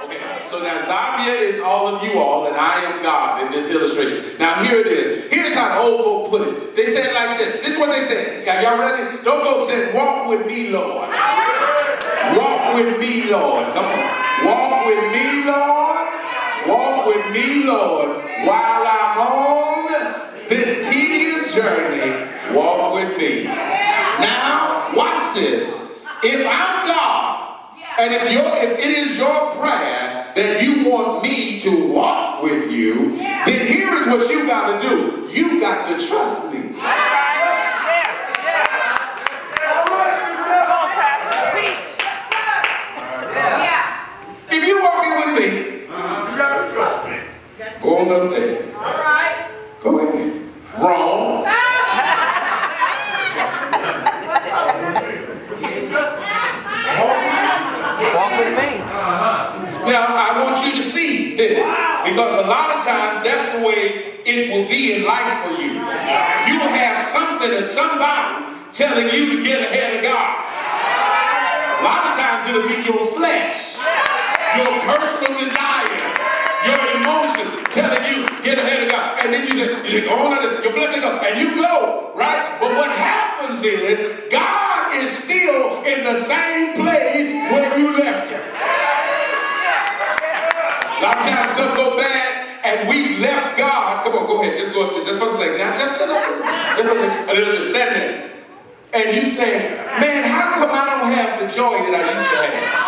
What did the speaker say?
Okay, so now Xavier is all of you all, and I am God in this illustration. Now here it is. Here's how the old folk put it. They said it like this. This is what they said. Y'all ready? Those folks said, walk with me, Lord. Walk with me, Lord. Come on. Walk with me, Lord. Walk with me, Lord. While I'm on this tedious journey, walk with me. Now, watch this. If I'm God, and if it is your prayer that you want me to walk with you, then here is what you got to do. You got to trust me. If you're walking with me, you got to trust me. Go on up there. All right. Go ahead. Wrong. Walk with me. Now, I want you to see this, because a lot of times that's the way it will be in life for you. You will have something or somebody telling you to get ahead of God. A lot of times it'll be your flesh, your personal desires, your emotions telling you get ahead of God. And then you say, go on, your flesh will go, and you go, right? But what happens is God is still in the same place where you left him. A lot of times stuff go bad and we left God. Come on, go ahead, just go up to just for a second. Now just for a second. And then just stand there. And you say, man, how come I don't have the joy that I used to have?